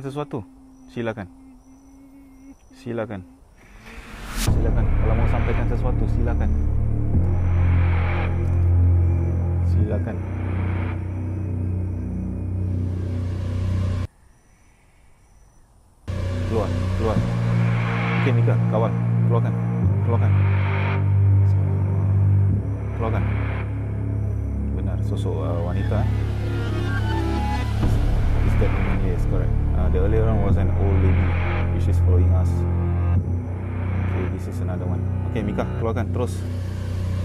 sesuatu, silakan. Silakan. Silakan. Kalau mau sampaikan sesuatu, silakan. Silakan. Keluar, keluar. Okey Mika, kawan, keluarkan. Keluarkan. Keluarkan. Benar, sosok wanita. Is that woman? Yes, correct. The earlier one was an old lady which is following us. Okay, this is another one. Okay, Mika, keluarkan terus.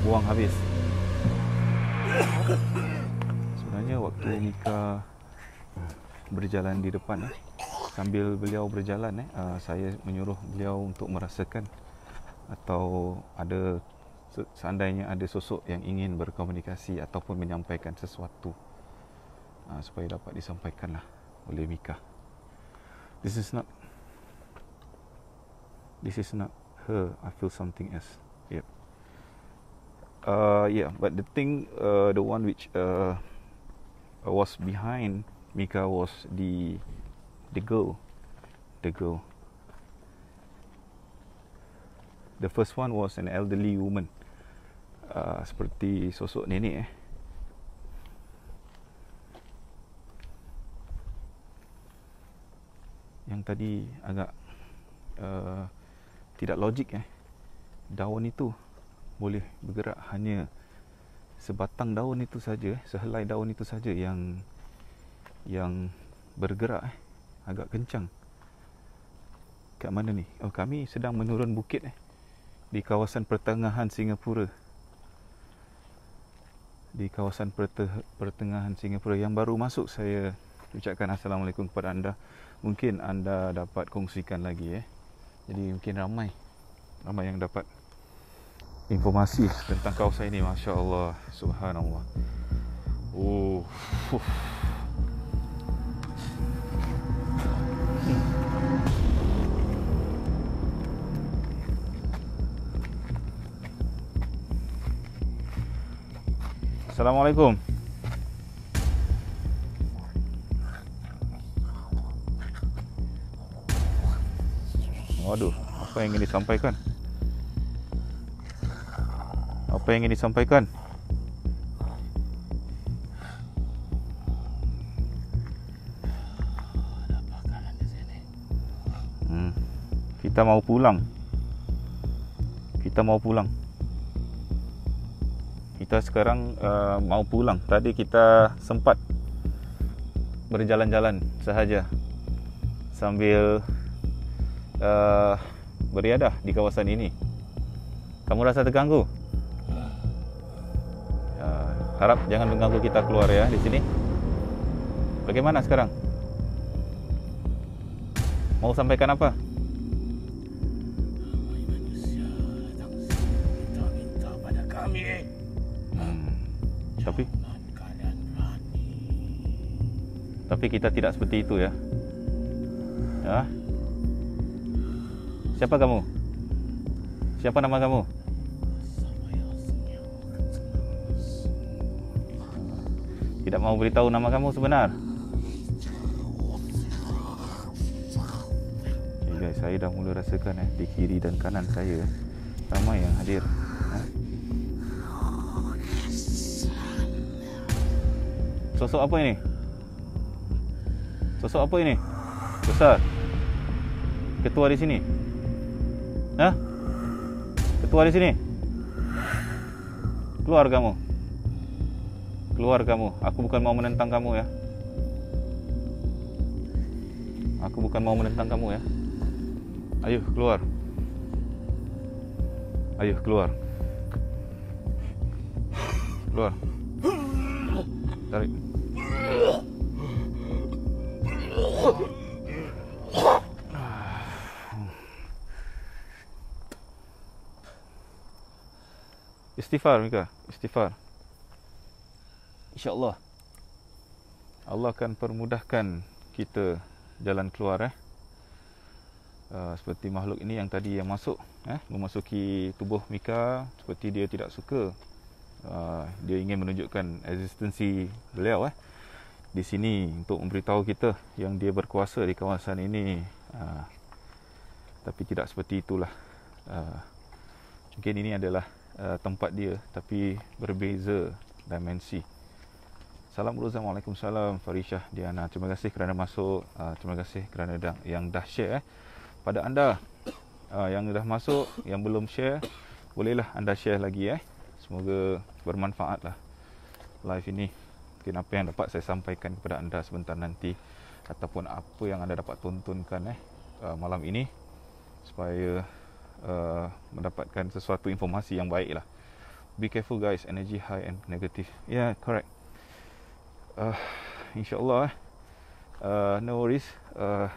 Buang habis. Sebenarnya waktu Mika berjalan di depan, sambil beliau berjalan, saya menyuruh beliau untuk merasakan atau ada seandainya ada sosok yang ingin berkomunikasi ataupun menyampaikan sesuatu, supaya dapat disampaikanlah oleh Mika. This is not her. I feel something else. Yep. Yeah, but the thing, the one which was behind Mika was the girl. The first one was an elderly woman, seperti sosok nenek. Yang tadi agak tidak logik. Daun itu boleh bergerak, hanya sebatang daun itu saja, sehelai daun itu saja yang bergerak agak kencang. Kat mana ni? Oh, kami sedang menurun bukit di kawasan pertengahan Singapura. Di kawasan pertengahan Singapura yang baru masuk, saya ucapkan Assalamualaikum kepada anda. Mungkin anda dapat kongsikan lagi. Jadi mungkin ramai yang dapat informasi tentang kawasan ini. Masya Allah, subhanallah. Assalamualaikum. Waduh, apa yang ingin disampaikan? Apa yang ingin disampaikan? Kita mau pulang. Kita sekarang mau pulang. Tadi kita sempat berjalan-jalan sahaja sambil beriadah di kawasan ini. Kamu rasa terganggu? Harap jangan mengganggu kita keluar ya di sini. Bagaimana sekarang? Mau sampaikan apa? Minta pada kami. Tapi kita tidak seperti itu ya. Siapa kamu? Siapa nama kamu? Tidak mau beritahu nama kamu sebenar. Okay guys, saya dah mula rasakan di kiri dan kanan saya ramai yang hadir. Sosok apa ini? Sosok apa ini? Besar. Ketua di sini. Ketua di sini. Keluar kamu. Keluar kamu. Aku bukan mau menentang kamu ya. Aku bukan mau menentang kamu ya. Ayo keluar. Ayo keluar. Keluar. Tarik. Istighfar Mika, istighfar. InsyaAllah Allah akan permudahkan kita jalan keluar. Seperti makhluk ini yang tadi yang masuk, memasuki tubuh Mika, seperti dia tidak suka. Dia ingin menunjukkan eksistensi beliau. di sini untuk memberitahu kita yang dia berkuasa di kawasan ini. Tapi tidak seperti itulah. Mungkin ini adalah tempat dia, tapi berbeza dimensi. Salam Rozan, Waalaikumsalam Farishah Diana. Terima kasih kerana masuk. Terima kasih kerana yang dah share pada anda yang dah masuk, yang belum share, bolehlah anda share lagi Semoga bermanfaat lah live ini. Mungkin apa yang dapat saya sampaikan kepada anda sebentar nanti, ataupun apa yang anda dapat tontonkan malam ini, supaya mendapatkan sesuatu informasi yang baik lah. Be careful guys, energy high and negative. Yeah, correct. InsyaAllah no worries.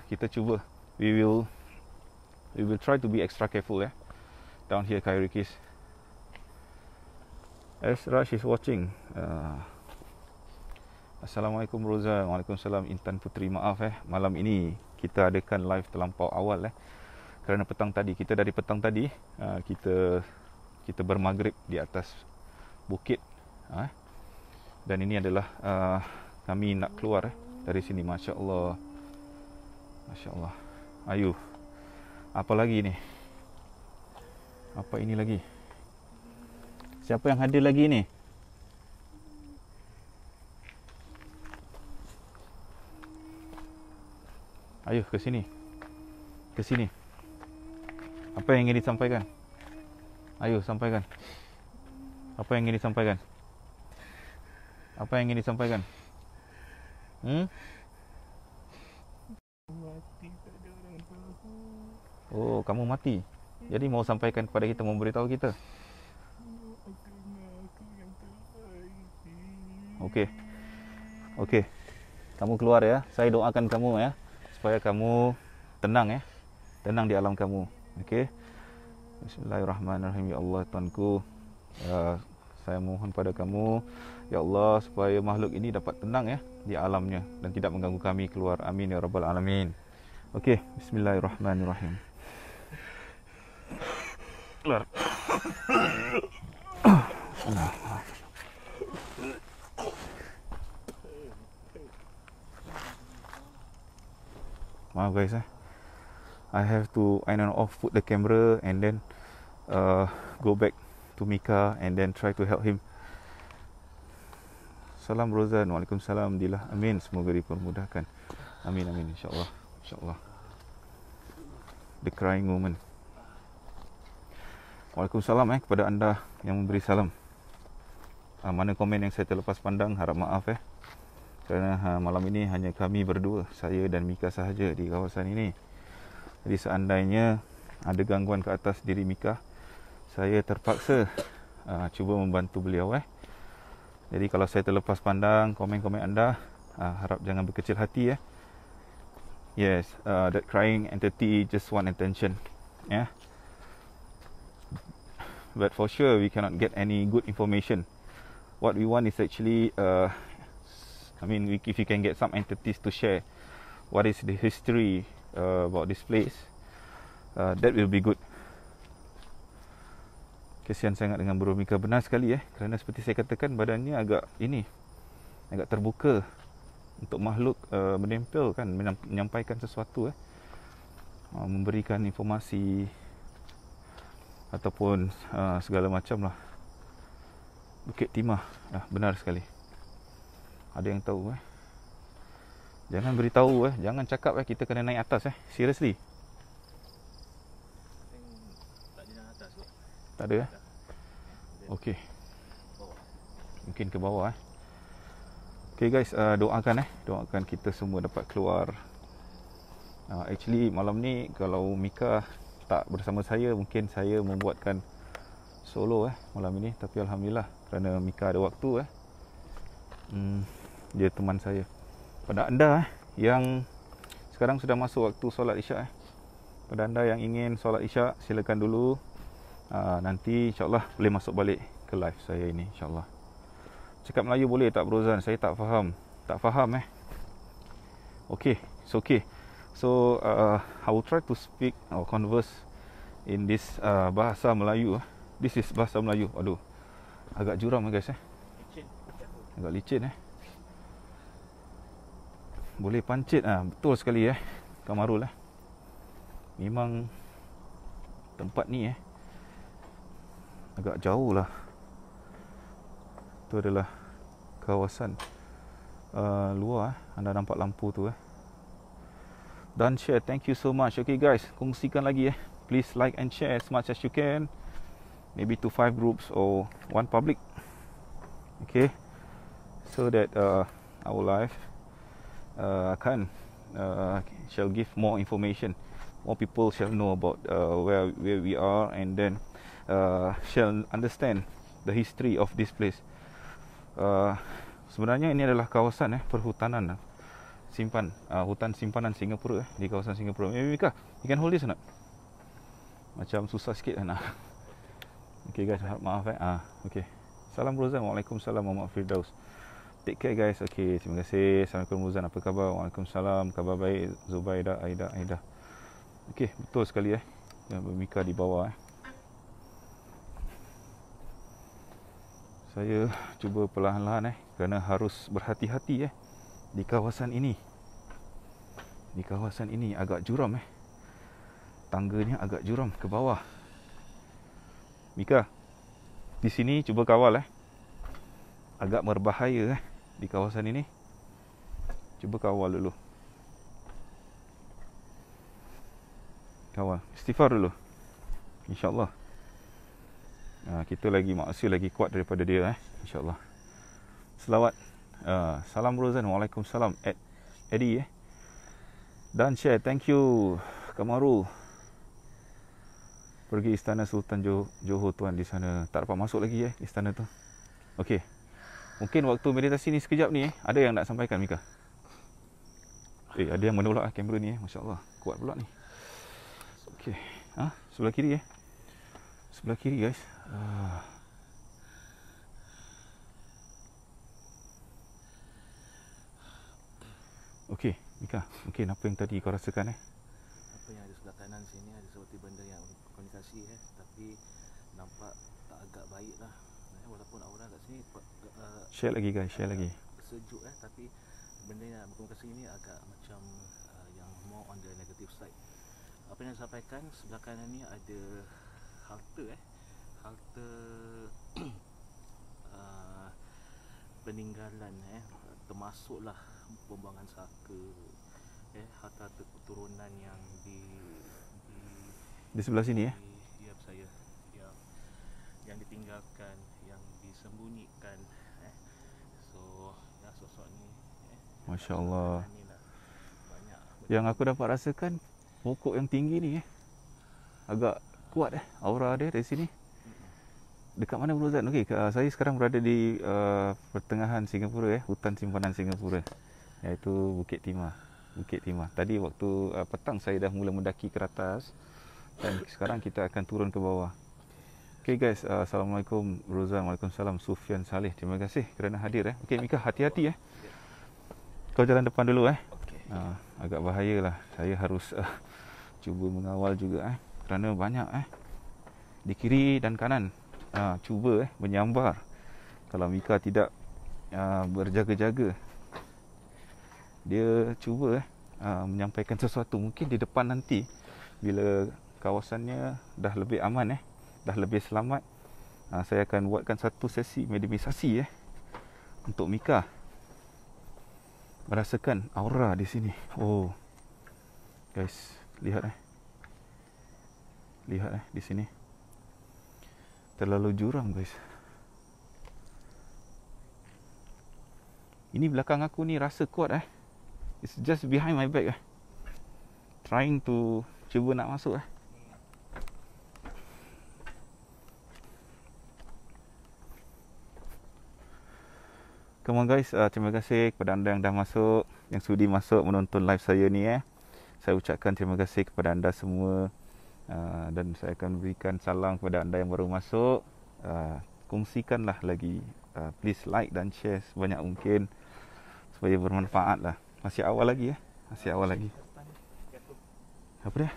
Kita cuba. We will try to be extra careful down here Khairikis. As Raj is watching. Assalamualaikum Rozan. Waalaikumsalam Intan Putri. Maaf malam ini kita adakan live terlampau awal kerana petang tadi, dari petang tadi kita bermaghrib di atas bukit. Dan ini adalah kami nak keluar dari sini. Masya Allah. Masya Allah. Ayu. Apa lagi ni? Apa ini lagi? Siapa yang hadir lagi ni? Ayo ke sini. Ke sini. Apa yang ingin disampaikan? Ayo sampaikan. Apa yang ingin disampaikan? Apa yang ingin disampaikan? Mati, tak ada orang tahu. Oh, kamu mati. Jadi mau sampaikan kepada kita, mau beritahu kita. Okey. Okey. Kamu keluar Saya doakan kamu supaya kamu tenang Tenang di alam kamu. Okey. Bismillahirrahmanirrahim. Ya Allah Tuanku, saya mohon pada kamu, ya Allah, supaya makhluk ini dapat tenang di alamnya dan tidak mengganggu kami keluar. Amin ya rabbal alamin. Okey, bismillahirrahmanirrahim. Keluar. Maaf guys I have to put the camera and then go back to Mika and then try to help him. Salam Rozan. Waalaikumsalam Dilah. Amin. Semoga dipermudahkan. Amin amin insya-Allah. Insya-Allah. The crying moment. Waalaikumsalam kepada anda yang memberi salam. Mana komen yang saya terlepas pandang, harap maaf kerana malam ini hanya kami berdua, saya dan Mika sahaja di kawasan ini. Jadi seandainya ada gangguan ke atas diri Mika, saya terpaksa cuba membantu beliau Jadi kalau saya terlepas pandang komen-komen anda, harap jangan berkecil hati Yes, that crying entity just want attention. But for sure we cannot get any good information. What we want is actually if you can get some entities to share what is the history about this place, that will be good. Kesian sangat dengan Bro Mika. Benar sekali kerana seperti saya katakan, badannya agak terbuka untuk makhluk menempel menyampaikan sesuatu memberikan informasi ataupun segala macam lah. Bukit Timah. Benar sekali. Ada yang tahu Jangan beritahu jangan cakap kita kena naik atas seriously. Tak ada atas kot. Tak ada Okey. Mungkin ke bawah Okey guys, doakan kita semua dapat keluar. Actually malam ni kalau Mika tak bersama saya, mungkin saya membuatkan solo malam ini, tapi alhamdulillah kerana Mika ada waktu dia teman saya. Pada anda yang sekarang sudah masuk waktu solat Isyak pada anda yang ingin solat Isyak, silakan dulu. Nanti insya-Allah boleh masuk balik ke live saya ini insya-Allah. Cakap Melayu boleh tak Brozan? Saya tak faham. Tak faham Okay, it's okay. So I will try to speak or converse in this bahasa Melayu. This is bahasa Melayu. Aduh. Agak juram guys Agak licin boleh pancit. Betul sekali Kak Marul memang tempat ni agak jauh lah. Itu adalah kawasan luar. Anda nampak lampu tu Dan share, thank you so much. Okay guys, kongsikan lagi please like and share as much as you can, maybe to 5 groups or 1 public. Okay, so that our live shall give more information, more people shall know about where we are, and then shall understand the history of this place. Sebenarnya ini adalah kawasan perhutanan hutan simpanan Singapura di kawasan Singapura. Mika, you can hold this or not? Macam susah sikit nak. Okay guys, maaf okay. Salam Rozan, Waalaikumsalam Muhammad Firdaus. Take care guys. Okay, terima kasih. Assalamualaikum Rozan, apa khabar? Waalaikumsalam, khabar baik. Zubaida, Aida. Okay, betul sekali Mika di bawah Saya cuba perlahan-lahan kerana harus berhati-hati di kawasan ini. Di kawasan ini agak curam Tangganya agak curam ke bawah. Mika, di sini cuba kawal agak berbahaya di kawasan ini. Cuba kawal dulu. Kawal, istighfar dulu. InsyaAllah kita lagi manusia lagi kuat daripada dia InsyaAllah. Selawat. Salam Rozan, Waalaikumsalam. Eddie Dan share, thank you Kamarul. Pergi Istana Sultan Johor tuan, di sana tak dapat masuk lagi istana tu. Okey, mungkin waktu meditasi ni sekejap ni ada yang nak sampaikan Mika? Ada yang menolak kamera ni Masya Allah, kuat pula ni. Okey, sebelah kiri sebelah kiri guys. Okey Mika, mungkin apa yang tadi kau rasakan Apa yang ada sebelah kanan sini ada seperti benda yang komunikasi tapi nampak tak agak baik lah. Walaupun aura kat sini share lagi guys, share lagi. Sejuk tapi benda yang berkomunikasi ini agak macam yang more on the negative side. Apa yang saya sampaikan, sebelah kanan ni ada halte peninggalan termasuklah pembuangan saka harta keturunan yang di sebelah sini saya yang ditinggalkan, yang disembunyikan so sosok ni Masya Allah. Yang aku dapat rasakan pokok yang tinggi ni agak kuat aura dia dari sini. Dekat mana Bro Zat? Okey, saya sekarang berada di pertengahan Singapura hutan simpanan Singapura, iaitu Bukit Timah. Tadi waktu petang saya dah mula mendaki ke atas dan sekarang kita akan turun ke bawah. Okey guys, Assalamualaikum Rozan, Waalaikumsalam Sufian Saleh. Terima kasih kerana hadir Okey Mika, hati-hati Kau jalan depan dulu agak bahayalah. Saya harus cuba mengawal juga kerana banyak di kiri dan kanan. Cuba menyambar. Kalau Mika tidak berjaga-jaga, dia cuba menyampaikan sesuatu. Mungkin di depan nanti bila kawasannya dah lebih aman dah lebih selamat, saya akan buatkan satu sesi meditasasi untuk Mika merasakan aura di sini. Oh guys, lihat di sini terlalu curam guys. Ini belakang aku ni rasa kuat It's just behind my back trying to cuba nak masuk Come on guys, terima kasih kepada anda yang dah masuk, yang sudi masuk menonton live saya ni Saya ucapkan terima kasih kepada anda semua. Dan saya akan berikan salam kepada anda yang baru masuk. Kongsikanlah lagi, please like dan share sebanyak mungkin supaya bermanfaat lah. Masih awal lagi Apa dia?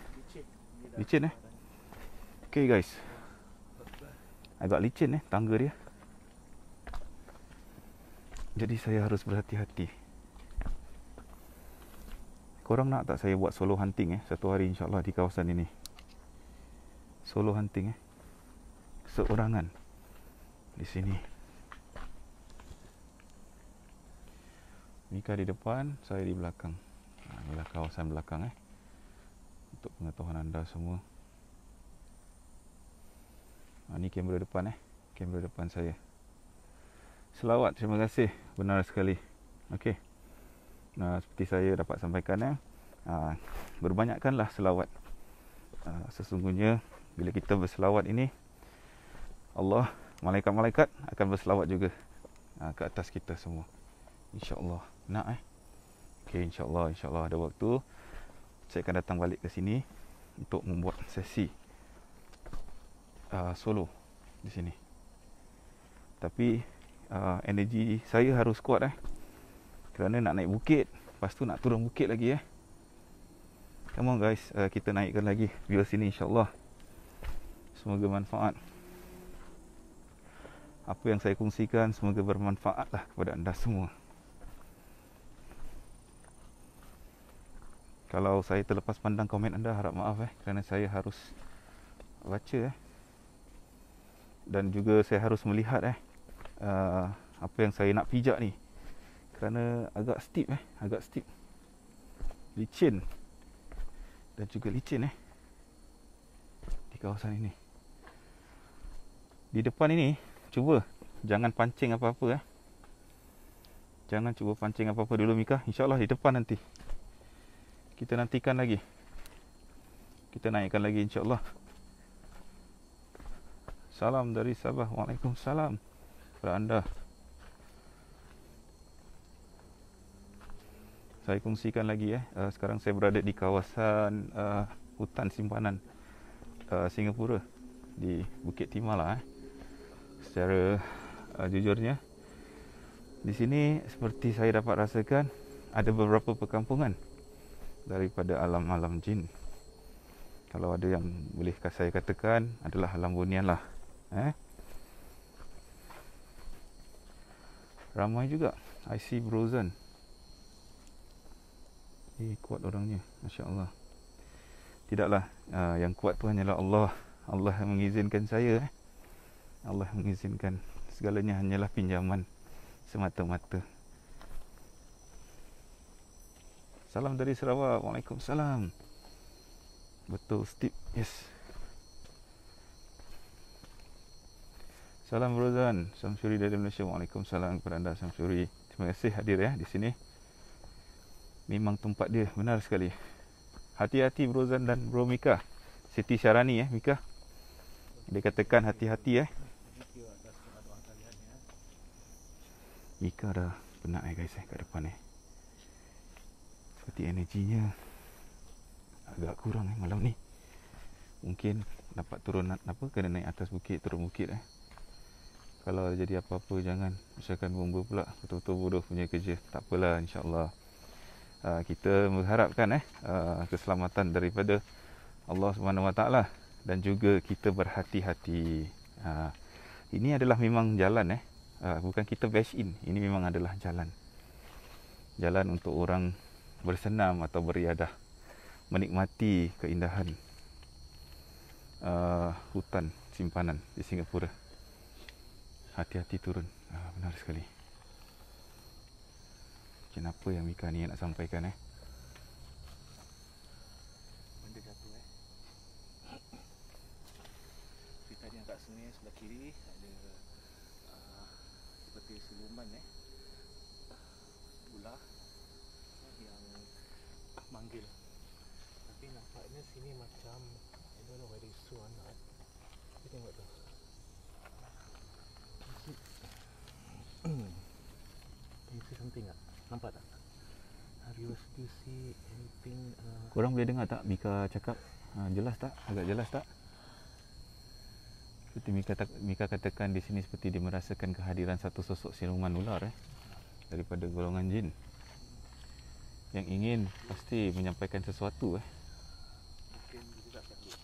Licin Okay guys, agak licin tangga dia, jadi saya harus berhati-hati. Korang nak tak saya buat solo hunting satu hari insyaAllah di kawasan ini? Solo hunting seorangan di sini. Mika di depan, saya di belakang. Inilah kawasan belakang untuk pengetahuan anda semua. Ini kamera depan kamera depan saya. Selawat, terima kasih. Benar sekali. Okey. Seperti saya dapat sampaikan berbanyakkanlah selawat. Sesungguhnya bila kita berselawat ini, Allah, malaikat-malaikat akan berselawat juga ke atas kita semua. InsyaAllah. Nak Okey, insyaAllah ada waktu saya akan datang balik ke sini untuk membuat sesi solo di sini. Tapi energi saya harus kuat kerana nak naik bukit, lepas tu nak turun bukit lagi Come on guys, kita naikkan lagi view sini insyaAllah. Semoga manfaat. Apa yang saya kongsikan semoga bermanfaat kepada anda semua. Kalau saya terlepas pandang komen anda, harap maaf kerana saya harus baca dan juga saya harus melihat apa yang saya nak pijak ni, kerana agak steep licin dan juga licin di kawasan ini. Di depan ini cuba jangan pancing apa-apa Jangan cuba pancing apa-apa dulu Mika. InsyaAllah di depan nanti kita nantikan lagi. Kita naikkan lagi insyaAllah. Salam dari Sabah. Waalaikumsalam kepada anda. Saya kongsikan lagi sekarang saya berada di kawasan hutan simpanan Singapura di Bukit Timah Secara jujurnya di sini seperti saya dapat rasakan ada beberapa perkampungan daripada alam-alam jin. Kalau ada yang boleh saya katakan adalah alam bunian Ramai juga. I see Brozan. Kuat orangnya, Masya Allah. Tidaklah, yang kuat tu hanyalah Allah. Allah yang mengizinkan saya Allah mengizinkan. Segalanya hanyalah pinjaman semata-mata. Salam dari Sarawak. Waalaikumsalam. Betul, Steve. Yes. Salam Rozan. Samsuri dari Malaysia. Waalaikumsalam kepada anda Samsuri. Terima kasih hadir di sini. Memang tempat dia, benar sekali. Hati-hati Rozan dan Bro Mika. Siti Syarani Mika. Dia katakan hati-hati Mika dah penat guys kat depan Seperti energinya agak kurang malam ni. Mungkin dapat turun kena naik atas bukit, turun bukit Kalau jadi apa-apa jangan misalkan bomba pula, betul-betul bodoh punya kerja. Tak apalah, insyaAllah kita mengharapkan keselamatan daripada Allah SWT dan juga kita berhati-hati. Ini adalah memang jalan bukan kita bash in. Ini memang adalah jalan untuk orang bersenam atau beriadah, menikmati keindahan hutan simpanan di Singapura. Hati-hati turun. Benar sekali. Kenapa yang Mika ni nak sampaikan Benda jatuh Kita ni agak sungai sebelah kiri ada seperti siluman ular yang manggil. Tapi nampaknya sini macam, I don't know whether it's true or not. Kita tengok tu. Can you see something tak? Nampak tak? Have you still see anything? Korang boleh dengar tak Mika cakap? Jelas tak? Agak jelas tak? Seperti Mika katakan di sini seperti dia merasakan kehadiran satu sosok siluman ular daripada golongan jin yang ingin pasti menyampaikan sesuatu Mungkin juga tak dulu.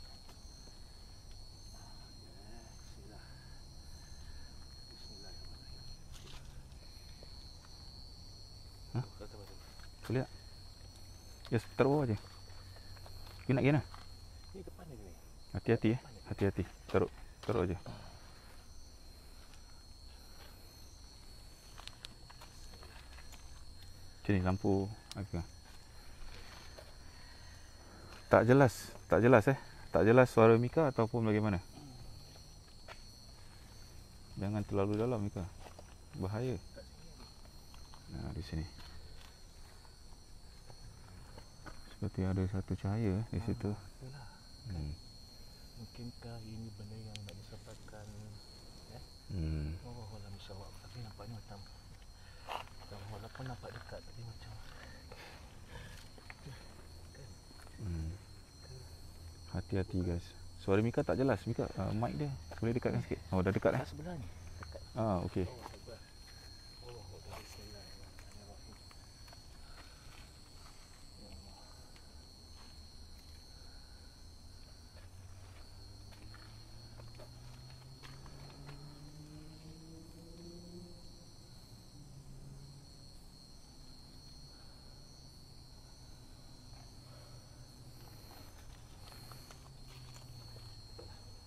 Boleh tak? Yes, taruh je. You nak gina? Ni depan dia ni. Hati-hati hati-hati. Taruh je. Macam ni lampu agak. Tak jelas Tak jelas suara Mika ataupun bagaimana? Jangan terlalu dalam Mika. Bahaya. Nah, di sini. Seperti ada satu cahaya di situ. Itulah. Mungkinkah ini benda yang nak disampaikan Oh, alam insya-Allah. Tapi nampaknya macam walaupun nampak dekat tapi macam Hati-hati guys. Suara Mika tak jelas. Mika, mic dia boleh dekatkan sikit. Oh, dah dekat dekat sebelah ni. Dekat. Okey.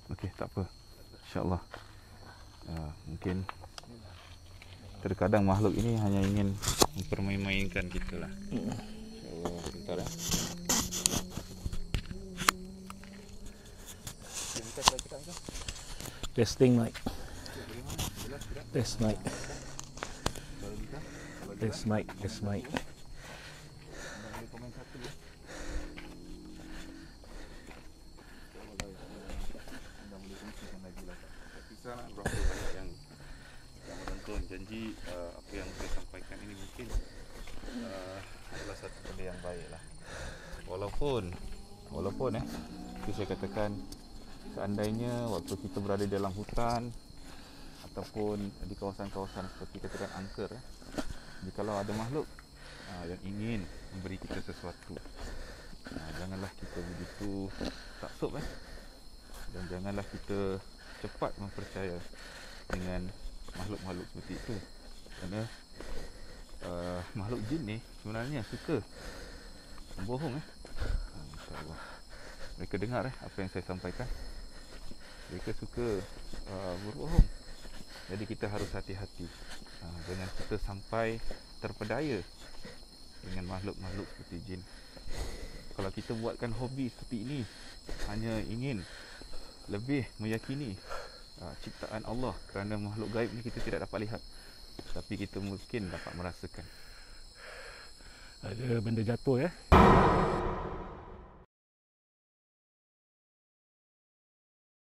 Okey, tak apa. InsyaAllah. Mungkin terkadang makhluk ini hanya ingin mempermain-mainkan kita lah. InsyaAllah. Sebentar ya. Testing mic. Test mic. Test mic. Test mic. Janji apa yang saya sampaikan ini mungkin adalah satu benda yang baik lah. Walaupun itu saya katakan, seandainya waktu kita berada dalam hutan ataupun di kawasan-kawasan seperti katakan angker, jikalau ada makhluk yang ingin memberi kita sesuatu, janganlah kita begitu taksub dan janganlah kita cepat mempercaya dengan makhluk-makhluk seperti itu, kerana makhluk jin ni sebenarnya suka membohong. InsyaAllah mereka dengar apa yang saya sampaikan. Mereka suka berbohong. Jadi kita harus hati-hati, jangan kita sampai terpedaya dengan makhluk-makhluk seperti jin. Kalau kita buatkan hobi seperti ini hanya ingin lebih meyakini ciptaan Allah, kerana makhluk gaib ni kita tidak dapat lihat, tapi kita mungkin dapat merasakan. Ada benda jatuh